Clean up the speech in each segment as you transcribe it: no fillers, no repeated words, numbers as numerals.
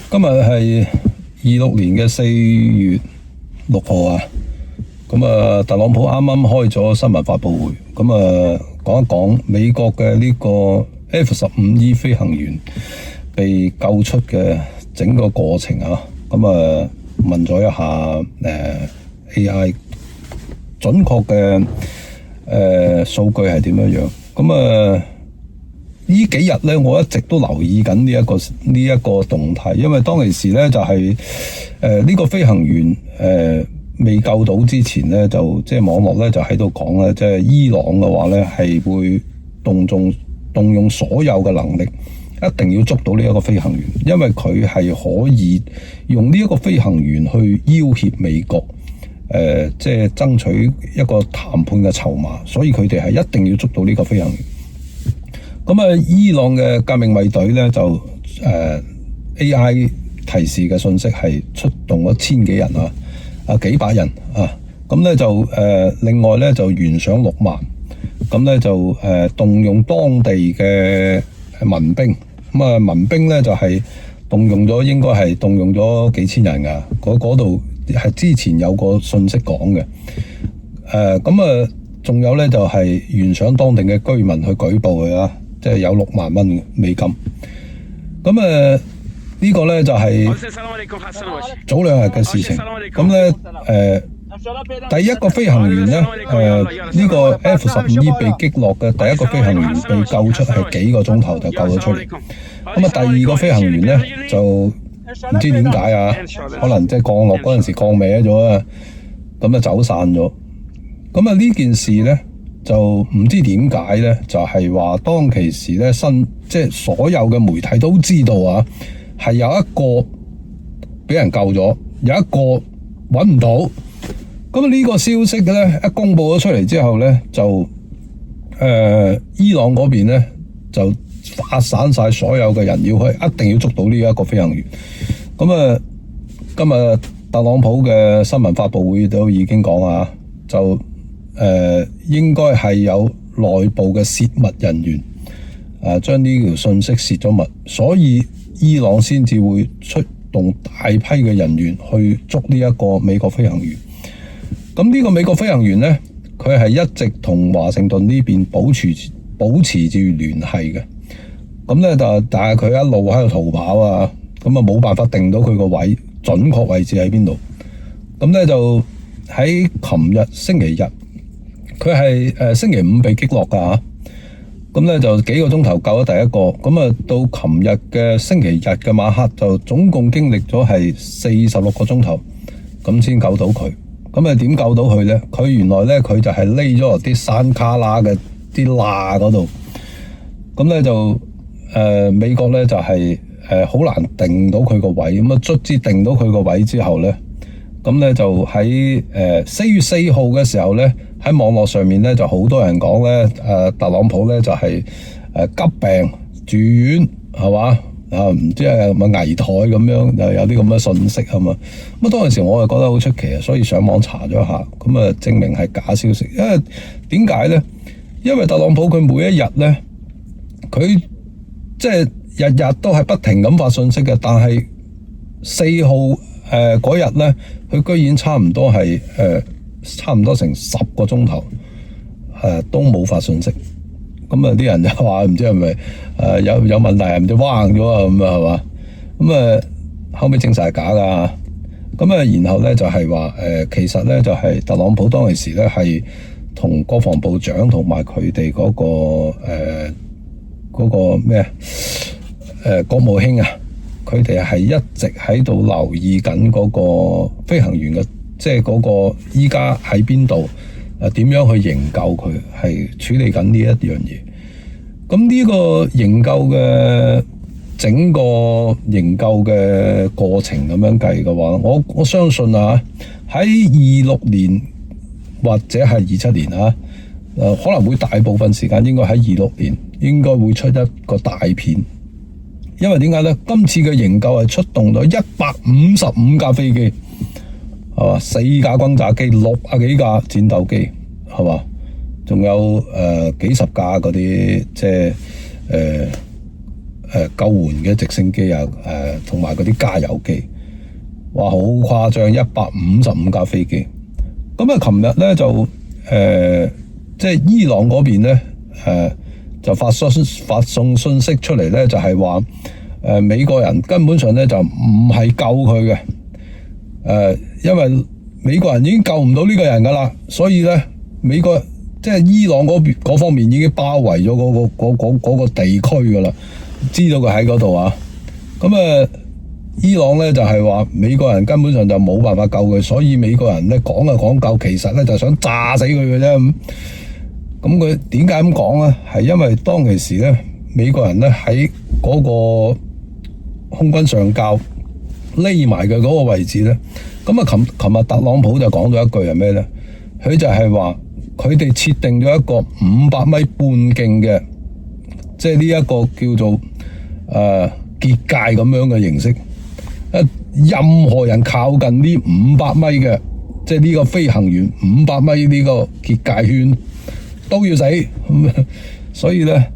今日係26年嘅4月6號啊。咁啊，特朗普啱啱開咗新聞發佈會，咁啊講一講美國嘅呢個 F-15E 飛行員被救出嘅整個過程啊。咁啊問咗一下AI 準確嘅數據係點樣樣。咁啊呢幾日咧，我一直都留意緊呢一個動態，因為當其時咧就係呢個飛行員未救到之前咧，就即係網絡咧就喺度講咧，即係伊朗嘅話咧係會動用所有嘅能力，一定要捉到呢一個飛行員，因為佢係可以用呢一個飛行員去要挾美國，即係爭取一個談判嘅籌碼，所以佢哋係一定要捉到呢個飛行員。咁啊，伊朗嘅革命衛隊咧就AI 提示嘅信息係出動咗1000幾人幾百人啊，咁咧就另外咧就懸賞6萬，咁咧就動用當地嘅民兵，咁啊民兵咧就係動用咗，應該係動用咗幾千人噶，嗰度係之前有個信息講嘅，咁啊仲有咧就係懸賞當地嘅居民去舉報佢啊，即係有6萬蚊美金，咁呢個咧就係早2日嘅事情。咁咧第一個飛行員咧呢個 F-15E 被擊落嘅第一個飛行員被救出係幾個鐘頭就救咗出嚟。咁啊第二個飛行員咧就唔知點解啊，可能即係降落嗰陣時降歪咗啊，咁啊走散咗。咁啊呢件事咧就唔知點解咧，就係話當其時咧即係所有嘅媒體都知道啊，係有一個俾人救咗，有一個揾唔到。咁呢個消息咧一公佈咗出嚟之後咧，就伊朗嗰邊咧就發散晒所有嘅人，要去一定要捉到呢一個飛行員。咁啊，今日特朗普嘅新聞發佈會都已經講啊，就應該係有內部嘅泄密人員將呢條信息泄咗密，所以伊朗先至會出動大批嘅人員去捉呢一個美國飛行員。咁呢個美國飛行員呢，佢係一直同華盛頓呢邊保持住聯繫嘅。咁咧但係佢一路喺度逃跑啊，咁啊冇辦法定到佢個準確位置喺邊度。咁咧就喺琴日星期日，佢係星期5被擊落㗎嚇。咁咧就幾個鐘頭救咗第一個，咁啊到琴日嘅星期日嘅晚黑就總共經歷咗係46個鐘頭，咁先救到佢。咁啊點救到佢咧？佢原來咧佢就係匿咗落啲山卡拉嘅啲罅嗰度。咁咧就美國咧就係好難定到佢個位，咁啊卒之定到佢個位之後咧，咁咧就喺4月4號嘅時候咧，喺網絡上面咧就好多人講咧，特朗普咧就係急病住院係嘛？唔知係咪危殆咁樣，又有啲咁嘅信息係嘛？咁當陣時我就覺得好出奇啊，所以上網查咗下，咁啊證明係假消息。因為點解咧？因為特朗普佢每一日咧，佢即係日日都係不停咁發信息嘅，但係4號嗰日咧，佢居然差唔多成10個鐘頭都冇發信息。咁啊啲人就話唔知係咪有問題，唔知彎咗啊咁啊係嘛？咁啊後尾證實係假噶。咁啊然後咧就係話其實咧就係特朗普當其時咧係同國防部長同埋佢哋嗰個咩國務卿啊，佢哋係一直喺度留意緊嗰個飛行員嘅，即係嗰個依家喺邊度，點樣去營救佢，係處理緊呢一樣嘢。咁呢個營救嘅整個營救嘅過程咁樣計嘅話，我相信啊，喺26年或者係27年啊，可能會大部分時間應該喺26年應該會出一個大片。因為點解咧？今次嘅營救係出動咗155架飛機，係嘛，4架轟炸機，60幾架戰鬥機，係嘛，仲有幾十架嗰啲即係救援嘅直升機啊，同埋嗰啲加油機，哇好誇張，155架飛機。咁啊，琴日咧就即係伊朗嗰邊咧就發送信息出嚟咧，就係話美國人根本上咧就唔係救佢嘅，因為美國人已經救唔到呢個人噶啦，所以咧美國即係伊朗嗰方面已經包圍咗嗰個地區噶啦，知道佢喺嗰度啊。咁伊朗咧就係話美國人根本上就冇辦法救佢，所以美國人咧講救，其實咧就想炸死佢嘅啫。咁佢點解咁講咧？係因為當其時咧，美國人咧喺嗰個空軍上校匿埋嘅嗰個位置咧，咁啊琴日特朗普就講咗一句係咩咧？佢就係話佢哋設定咗一個500米半徑嘅，即係呢一個叫做結界咁樣嘅形式。任何人靠近呢500米嘅，即係呢個飛行員500米呢個結界圈都要死。所以咧，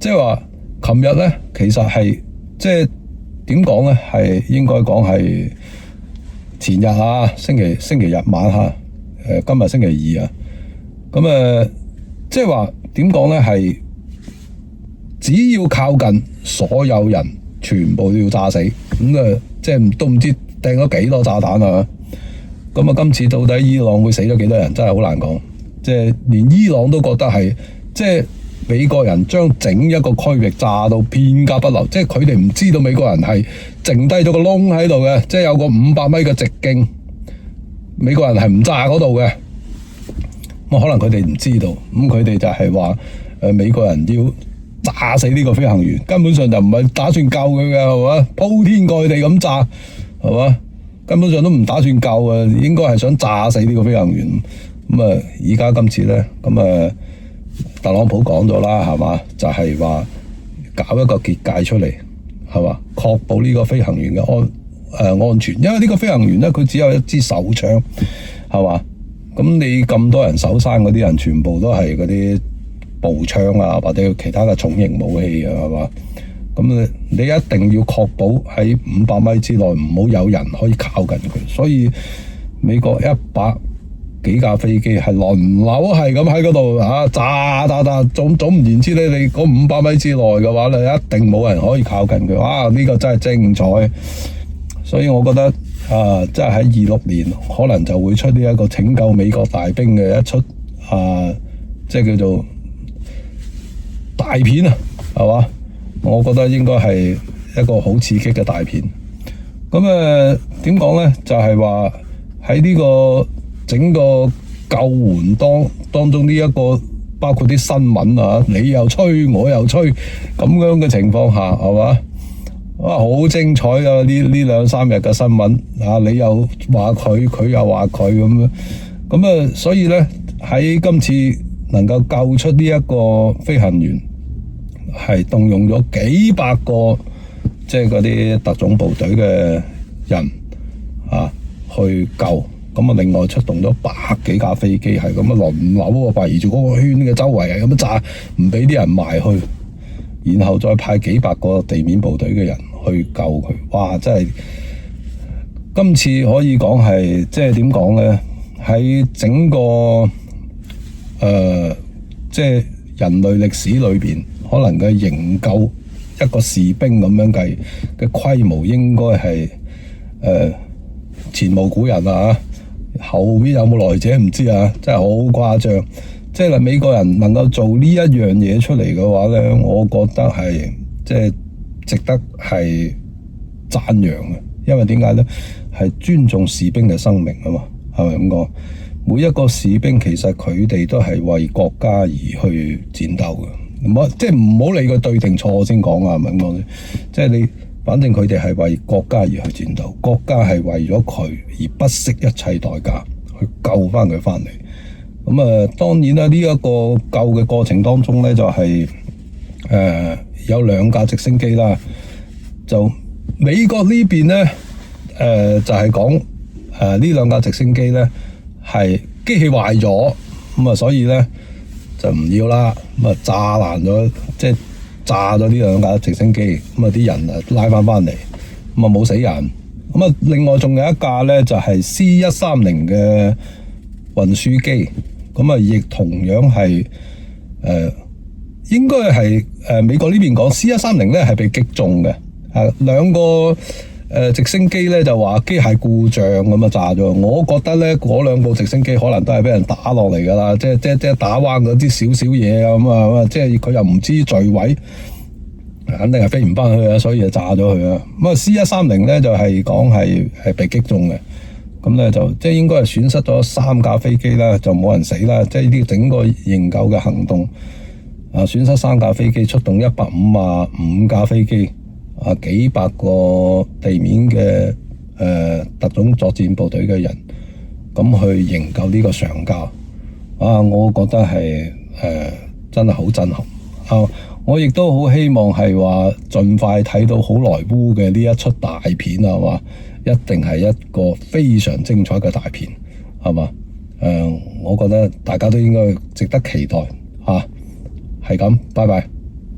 即係話琴日咧，其實係即係點講咧，係應該講係前日啊，星期日晚吓，今日星期二啊。咁即係話點講咧，係只要靠近，所有人全部都要炸死。咁即係都唔知掟咗幾多炸彈啊！咁今次到底伊朗會死咗幾多人，真係好難講。即係連伊朗都覺得係，即係美國人將整一個區域炸到片甲不留，即係佢哋唔知道美國人係剩低咗個窿喺度嘅，即係有個500米嘅直徑，美國人係唔炸嗰度嘅。可能佢哋唔知道，咁佢哋就係話美國人要炸死呢個飛行員，根本上就唔係打算救佢嘅，係嘛？鋪天蓋地咁炸，係嘛？根本上都唔打算救啊，應該係想炸死呢個飛行員。而家今次咧，特朗普講咗啦，係嘛？就係話搞一個結界出嚟，係嘛？確保呢個飛行員嘅安全，因為呢個飛行員咧，佢只有一支手槍，係嘛？咁你咁多人守山嗰啲人，全部都係嗰啲步槍啊，或者其他嘅重型武器啊，係嘛？咁你一定要確保喺500米之內唔好有人可以靠近佢，所以美國100幾架飛機係輪流係咁喺嗰度炸，總唔言之咧，你嗰500米之內嘅話咧，一定冇人可以靠近佢。呢個真係精彩，所以我覺得即係喺26年可能就會出呢一個拯救美國大兵嘅一出即係叫做大片啊，係嘛？我覺得應該係一個好刺激嘅大片。咁點講咧？就係話喺呢個整個救援當中呢一個包括啲新聞啊，你又吹我又吹咁樣嘅情況下，係嘛？好精彩啊！呢2-3日嘅新聞你又話佢又話佢咁所以咧喺今次能夠救出呢一個飛行員，係動用咗幾百個即係嗰啲特種部隊嘅人去救。另外出動咗100幾架飛機，係咁輪流圍住嗰個圈嘅周圍係咁炸，唔俾啲人埋去，然後再派幾百個地面部隊嘅人去救佢。哇！真係今次可以講係即係點講咧？喺整個即係人類歷史裏邊，可能嘅營救一個士兵咁樣計嘅規模，應該係前無古人啊！後邊有冇來者唔知啊！真係好誇張，即係美國人能夠做呢一樣嘢出嚟嘅話咧，我覺得係即係值得係讚揚嘅。因為點解咧？係尊重士兵嘅生命啊嘛，係咪咁講？每一個士兵其實佢哋都係為國家而去戰鬥嘅，即係唔好理佢對定錯先講啊，係咪咁講？即係你。反正佢哋係為國家而去戰鬥，國家係為咗佢而不惜一切代價去救翻佢翻嚟。當然啦，呢一個救嘅過程當中咧，就係有2架直升機啦。就美國呢邊咧，就係講呢2架直升機咧係機器壞咗，所以咧就唔要啦。炸爛咗，即係炸咗呢兩架直升機，咁啊啲人啊拉翻嚟，咁啊冇死人。咁啊另外仲有一架咧就係 C-130嘅運輸機，咁啊亦同樣係應該係美國呢邊講 C-130咧係被擊中嘅，兩個直升機咧就話機械故障咁啊炸咗。我覺得咧嗰兩部直升機可能都係俾人打落嚟㗎啦，即係打彎嗰啲少少嘢啊咁啊，即係佢又唔知墜位，肯定係飛唔翻去啊，所以就炸咗佢啊。咁啊 C-130咧就係講係被擊中嘅，咁咧就即係應該係損失咗3架飛機啦，就冇人死啦。即係呢啲整個營救嘅行動損失3架飛機，出動155架飛機。幾百個地面嘅特種作戰部隊嘅人，咁去營救呢個上校，我覺得係真係好震撼。我亦都好希望係話盡快睇到好萊塢嘅呢一出大片啊，係嘛？一定係一個非常精彩嘅大片，係嘛？我覺得大家都應該值得期待嚇，係咁，拜拜。